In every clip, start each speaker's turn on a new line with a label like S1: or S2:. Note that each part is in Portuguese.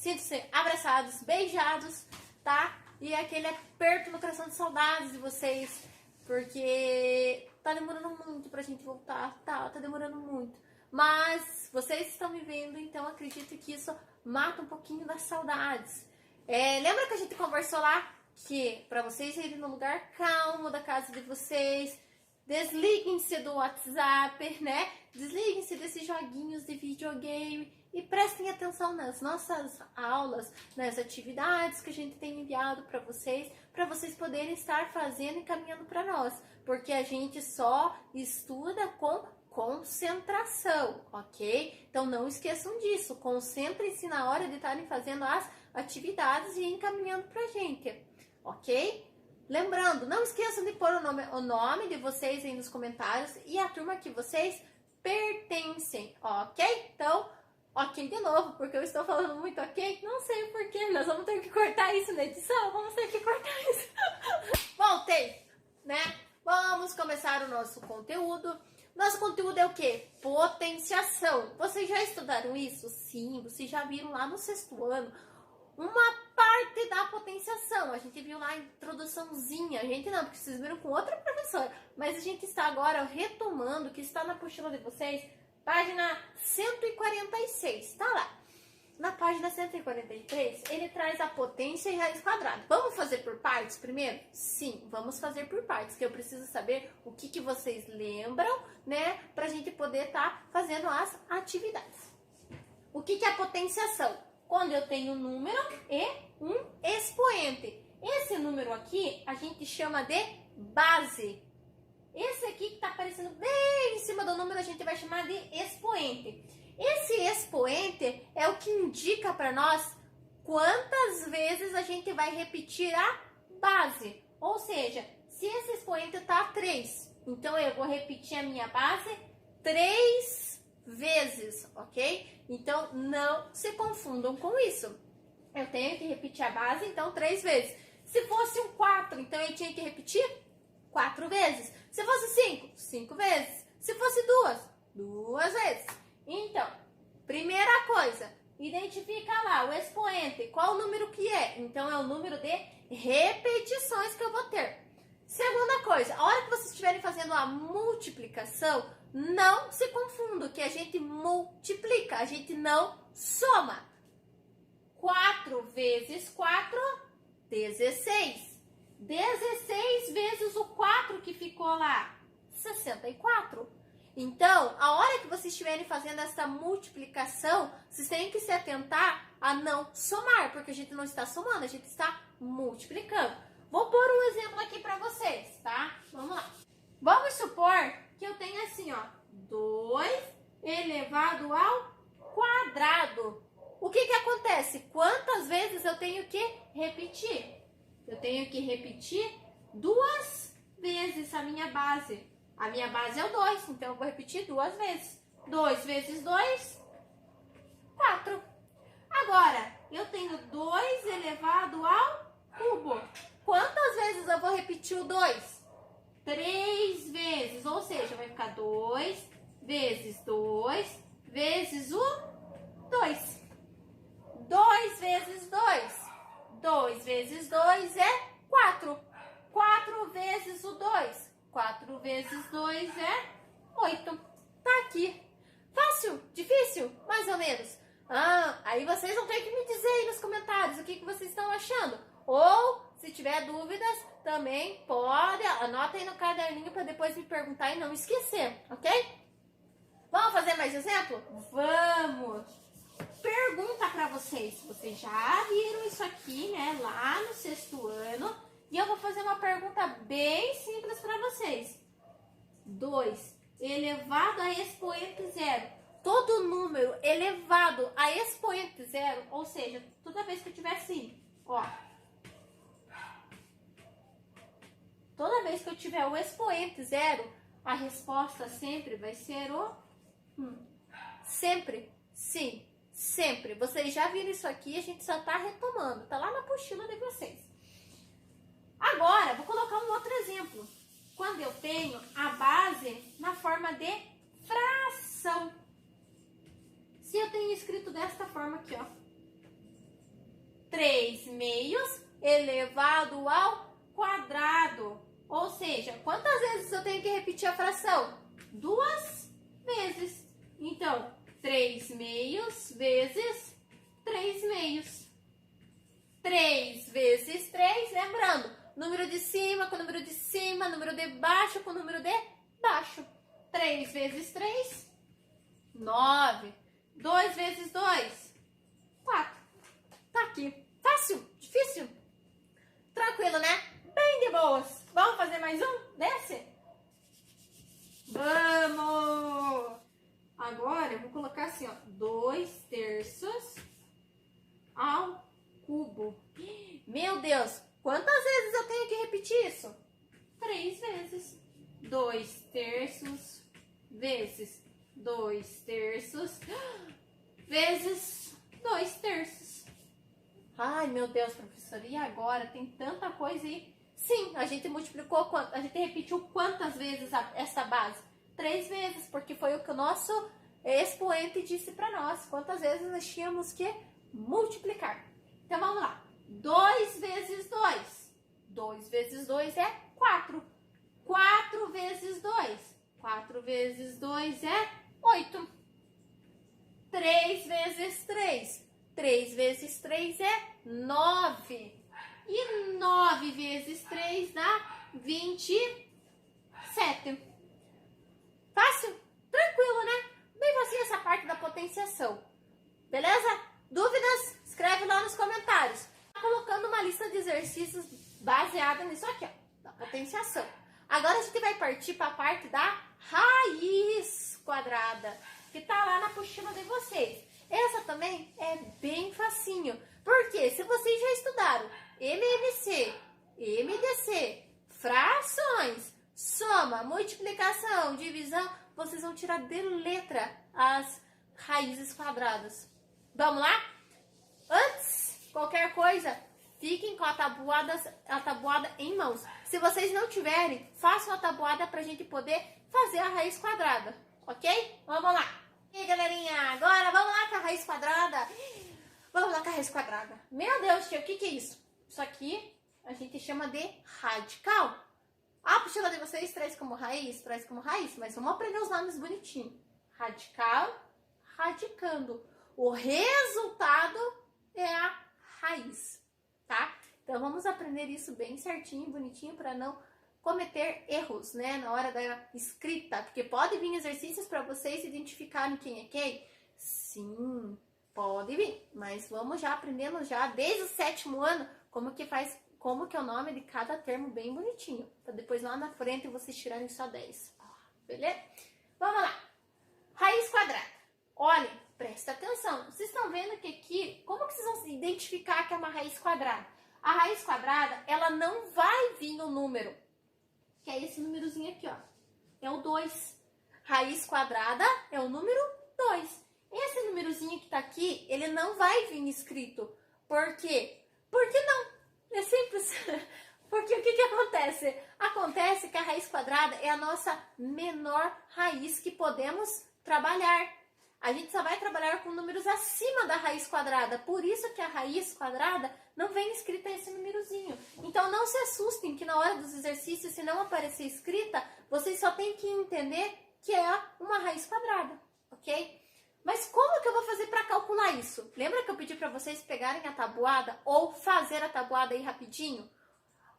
S1: Sintam-se abraçados, beijados, tá? E aquele aperto no coração de saudades de vocês, porque tá demorando muito pra gente voltar, tá demorando muito. Mas vocês estão me vendo, então acredito que isso mata um pouquinho das saudades. Lembra que a gente conversou lá que pra vocês irem no lugar calmo da casa de vocês, desliguem-se do WhatsApp, né? Desliguem-se desses joguinhos de videogame e prestem atenção nas nossas aulas, nas atividades que a gente tem enviado para vocês poderem estar fazendo e caminhando para nós, porque a gente só estuda com concentração, ok? Então não esqueçam disso, concentrem-se na hora de estarem fazendo as atividades e encaminhando pra gente, ok? Lembrando, não esqueçam de pôr o nome de vocês aí nos comentários e a turma que vocês pertencem, ok? Então, ok de novo, porque eu estou falando muito ok, não sei porquê, nós vamos ter que cortar isso na edição, vamos ter que cortar isso. Voltei, né? Vamos começar o nosso conteúdo. Nosso conteúdo é o quê? Potenciação. Vocês já estudaram isso? Sim, vocês já viram lá no 6º ano uma parte da potenciação. A gente viu lá a introduçãozinha. A gente não, porque vocês viram com outra professora. Mas a gente está agora retomando, que está na apostila de vocês, página 146. Tá lá. Na página 143, ele traz a potência e raiz quadrada. Vamos fazer por partes primeiro? Sim, vamos fazer por partes, que eu preciso saber o que vocês lembram, né? Pra gente poder estar fazendo as atividades. O que é a potenciação? Quando eu tenho um número e um expoente. Esse número aqui a gente chama de base. Esse aqui que está aparecendo bem em cima do número a gente vai chamar de expoente. Esse expoente é o que indica para nós quantas vezes a gente vai repetir a base. Ou seja, se esse expoente está 3, então eu vou repetir a minha base 3 vezes, ok? Então, não se confundam com isso. Eu tenho que repetir a base, então, 3 vezes. Se fosse um 4, então eu tinha que repetir 4 vezes. Se fosse 5, 5 vezes. Se fosse 2 vezes. Então, primeira coisa, identifica lá o expoente. Qual o número que é? Então, é o número de repetições que eu vou ter. Segunda coisa, a hora que vocês estiverem fazendo a multiplicação, não se confundam, que a gente multiplica, a gente não soma. 4 vezes 4, 16. 16 vezes o 4 que ficou lá, 64. Então, a hora que vocês estiverem fazendo essa multiplicação, vocês têm que se atentar a não somar, porque a gente não está somando, a gente está multiplicando. Vou pôr um exemplo aqui para vocês, tá? Vamos lá. Vamos supor que eu tenho assim, ó, 2 elevado ao quadrado. O que acontece? Quantas vezes eu tenho que repetir? Eu tenho que repetir 2 vezes a minha base. A minha base é o 2, então eu vou repetir 2 vezes. 2 vezes 2, 4. Agora, eu tenho 2 elevado ao cubo. Quantas vezes eu vou repetir o 2? 3 vezes, ou seja, vai ficar 2 vezes 2 vezes o 2. 2 vezes 2. 2 vezes 2 é 4. 4 vezes o 2. 4 vezes 2 é 8. Tá aqui. Fácil? Difícil? Mais ou menos. Aí vocês vão ter que me dizer aí nos comentários o que vocês estão achando. Ou, se tiver dúvidas, também pode, anota aí no caderninho para depois me perguntar e não esquecer, ok? Vamos fazer mais exemplo? Vamos! Pergunta para vocês. Vocês já viram isso aqui, né? Lá no 6º ano. E eu vou fazer uma pergunta bem simples para vocês. 2 elevado a expoente zero. Todo número elevado a expoente zero, ou seja, toda vez que eu tiver assim, ó. Toda vez que eu tiver o expoente zero, a resposta sempre vai ser o sempre. Sim, sempre. Vocês já viram isso aqui, a gente só tá retomando. Tá lá na apostila de vocês. Agora, vou colocar um outro exemplo. Quando eu tenho a base na forma de fração. Se eu tenho escrito desta forma aqui, ó. 3 meios elevado ao quadrado. Ou seja, quantas vezes eu tenho que repetir a fração? 2 vezes. Então, 3 meios vezes 3 meios. 3 vezes 3, lembrando, número de cima com número de cima, número de baixo com número de baixo. 3 vezes 3, 9. 2 vezes 2, 4. Tá aqui. Fácil? Difícil? Tranquilo, né? Bem de boas. Vamos fazer mais um? Desce? Vamos! Agora eu vou colocar assim, ó, 2/3 ao cubo. Meu Deus, quantas vezes eu tenho que repetir isso? 3 vezes. 2/3 vezes 2/3 vezes 2/3. Ai, meu Deus, professora, e agora? Tem tanta coisa aí. Sim, a gente multiplicou, a gente repetiu quantas vezes essa base? 3 vezes, porque foi o que o nosso expoente disse para nós. Quantas vezes nós tínhamos que multiplicar. Então, vamos lá. 2 vezes 2. 2 vezes 2 é 4. 4 vezes 2. 4 vezes 2 é 8. 3 vezes 3. 3 vezes 3 é 9. E 9 vezes 3 dá 27. Fácil? Tranquilo, né? Bem facinho essa parte da potenciação. Beleza? Dúvidas? Escreve lá nos comentários. Colocando uma lista de exercícios baseada nisso aqui, ó, da potenciação. Agora a gente vai partir para a parte da raiz quadrada, que tá lá na apostila de vocês. Essa também é bem facinho, porque se vocês já estudaram MMC, MDC, frações, soma, multiplicação, divisão, vocês vão tirar de letra as raízes quadradas. Vamos lá? Antes, qualquer coisa, fiquem com a tabuada em mãos. Se vocês não tiverem, façam a tabuada para a gente poder fazer a raiz quadrada, ok? Vamos lá. E aí, galerinha, agora vamos lá com a raiz quadrada. Vamos lá com a raiz quadrada. Meu Deus, tia, o que é isso? Isso aqui a gente chama de radical. A apostila de vocês traz como raiz, mas vamos aprender os nomes bonitinhos. Radical, radicando. O resultado é a raiz, tá? Então vamos aprender isso bem certinho, bonitinho, para não cometer erros, né, na hora da escrita, porque pode vir exercícios para vocês identificarem quem é quem. Sim, pode vir, mas vamos já aprendendo já desde o 7º ano como que é o nome de cada termo bem bonitinho, para depois lá na frente vocês tirarem só 10. Beleza? Vamos lá. Raiz quadrada. Olhem, presta atenção. Vocês estão vendo que aqui, como que vocês vão identificar que é uma raiz quadrada? A raiz quadrada, ela não vai vir no número, que é esse númerozinho aqui, ó. É o 2. Raiz quadrada é o número 2. Esse númerozinho que tá aqui, ele não vai vir escrito. Por quê? Porque não. É simples. Porque o que acontece? Acontece que a raiz quadrada é a nossa menor raiz que podemos trabalhar. A gente só vai trabalhar com números acima da raiz quadrada. Por isso que a raiz quadrada não vem escrita esse númerozinho. Então não se assustem que na hora dos exercícios, se não aparecer escrita, vocês só têm que entender que é uma raiz quadrada, ok? Mas como que eu vou fazer para calcular isso? Lembra que eu pedi para vocês pegarem a tabuada ou fazer a tabuada aí rapidinho?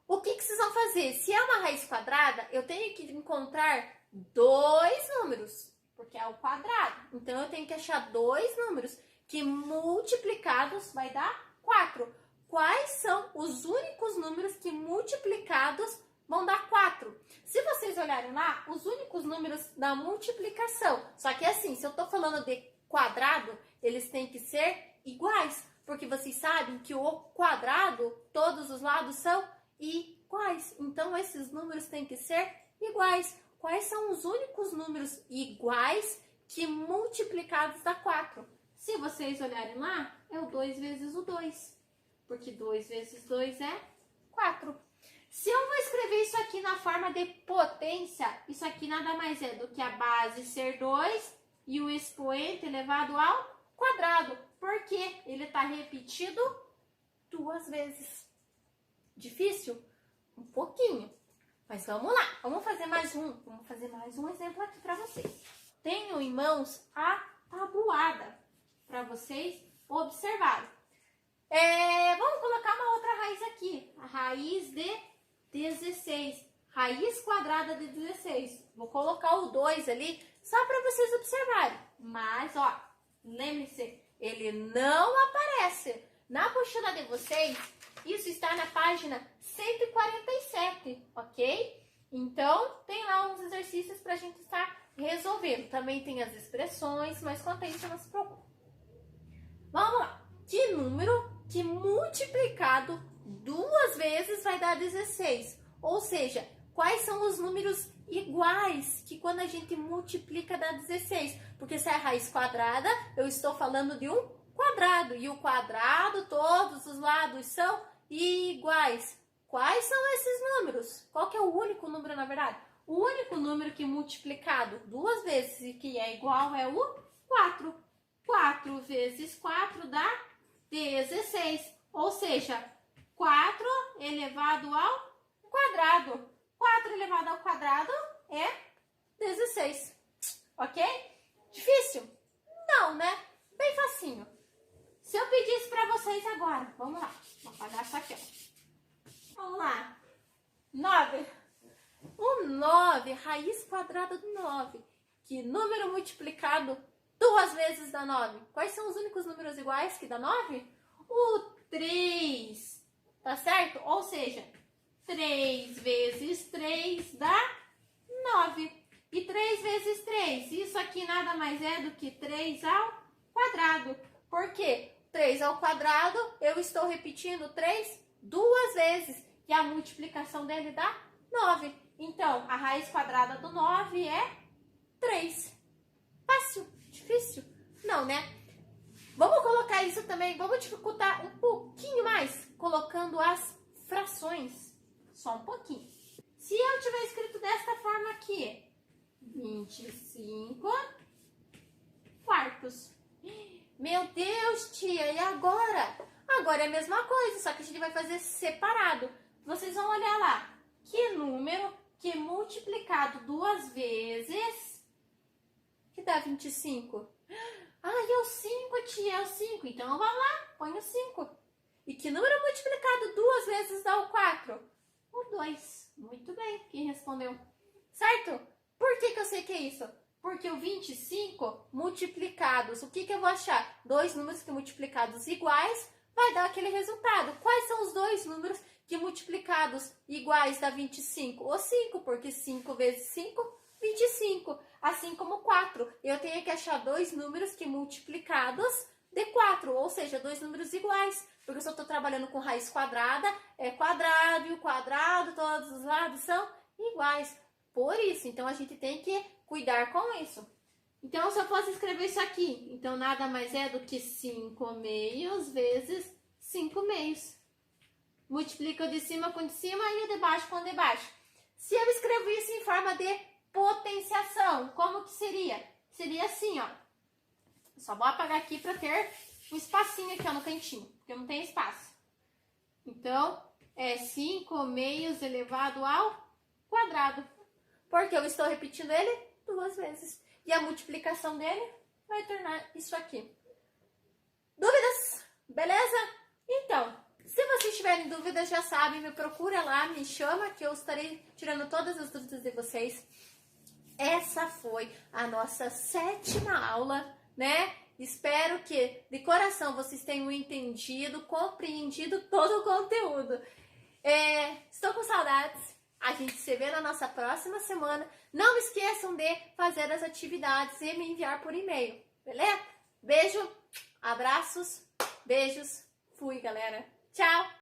S1: O que vocês vão fazer? Se é uma raiz quadrada, eu tenho que encontrar 2 números, porque é o quadrado. Então, eu tenho que achar 2 números que multiplicados vai dar 4. Quais são os únicos números que multiplicados vão dar 4? Se vocês olharem lá, os únicos números da multiplicação. Só que assim, se eu estou falando de quadrado, eles têm que ser iguais. Porque vocês sabem que o quadrado, todos os lados são iguais. Então, esses números têm que ser iguais. Quais são os únicos números iguais que multiplicados dá 4? Se vocês olharem lá, é o 2 vezes o 2. Porque 2 vezes 2 é 4. Se eu vou escrever isso aqui na forma de potência, isso aqui nada mais é do que a base ser 2 e o expoente elevado ao quadrado. Porque ele está repetido 2 vezes. Difícil? Um pouquinho. Mas vamos lá, vamos fazer mais um exemplo aqui para vocês. Tenho em mãos a tabuada para vocês observarem. Vamos colocar uma outra raiz aqui, a raiz de 16, raiz quadrada de 16. Vou colocar o 2 ali só para vocês observarem. Mas, ó, lembre-se, ele não aparece na apostila de vocês. Isso está na página 147, ok? Então, tem lá uns exercícios para a gente estar resolvendo. Também tem as expressões, mas quanto a isso, não se preocupe. Vamos lá. Que número que multiplicado 2 vezes vai dar 16? Ou seja, quais são os números iguais que quando a gente multiplica dá 16? Porque se é raiz quadrada, eu estou falando de um quadrado. E o quadrado, todos os lados são iguais. Quais são esses números? Qual que é o único número, na verdade? O único número que multiplicado 2 vezes e que é igual é o 4. 4 vezes 4 dá 16. Ou seja, 4 elevado ao quadrado. 4 elevado ao quadrado é 16. Ok? Difícil? Não, né? Bem facinho. Se eu pedisse para vocês agora, vamos lá, vou apagar isso aqui, ó. Vamos lá. 9. O 9, raiz quadrada do 9. Que número multiplicado 2 vezes dá 9? Quais são os únicos números iguais que dá 9? O 3. Tá certo? Ou seja, 3 vezes 3 dá 9. E 3 vezes 3, isso aqui nada mais é do que 3 ao quadrado. Por quê? 3 ao quadrado, eu estou repetindo 3 2 vezes. E a multiplicação dele dá 9. Então, a raiz quadrada do 9 é 3. Fácil? Difícil? Não, né? Vamos colocar isso também, vamos dificultar um pouquinho mais, colocando as frações. Só um pouquinho. Se eu tiver escrito desta forma aqui, 25 quartos. Meu Deus, tia, e agora? Agora é a mesma coisa, só que a gente vai fazer separado. Vocês vão olhar lá. Que número que multiplicado 2 vezes que dá 25? Ah, é o 5, tia, é o 5. Então, vamos lá, põe o 5. E que número multiplicado 2 vezes dá o 4? O 2. Muito bem, quem respondeu? Certo? Por que eu sei que é isso? Porque o 25 multiplicados, o que eu vou achar? 2 números que multiplicados iguais vai dar aquele resultado. Quais são os 2 números que multiplicados iguais dá 25? O 5, porque 5 vezes 5, 25. Assim como 4. Eu tenho que achar 2 números que multiplicados de 4, ou seja, 2 números iguais. Porque se eu estou trabalhando com raiz quadrada, é quadrado e o quadrado, todos os lados são iguais. Por isso, então a gente tem que cuidar com isso. Então, se eu posso escrever isso aqui, então nada mais é do que 5 meios vezes 5 meios. Multiplica o de cima com o de cima e o de baixo com o de baixo. Se eu escrevo isso em forma de potenciação, como que seria? Seria assim, ó. Só vou apagar aqui para ter um espacinho aqui, ó, no cantinho, porque não tem espaço. Então, é 5 meios elevado ao quadrado. Porque eu estou repetindo ele 2 vezes. E a multiplicação dele vai tornar isso aqui. Dúvidas? Beleza? Então, se vocês tiverem dúvidas, já sabem, me procura lá, me chama, que eu estarei tirando todas as dúvidas de vocês. Essa foi a nossa 7ª aula, né? Espero que, de coração, vocês tenham entendido, compreendido todo o conteúdo. Estou com saudades. A gente se vê na nossa próxima semana. Não esqueçam de fazer as atividades e me enviar por e-mail, beleza? Beijo, abraços, beijos. Fui, galera. Tchau!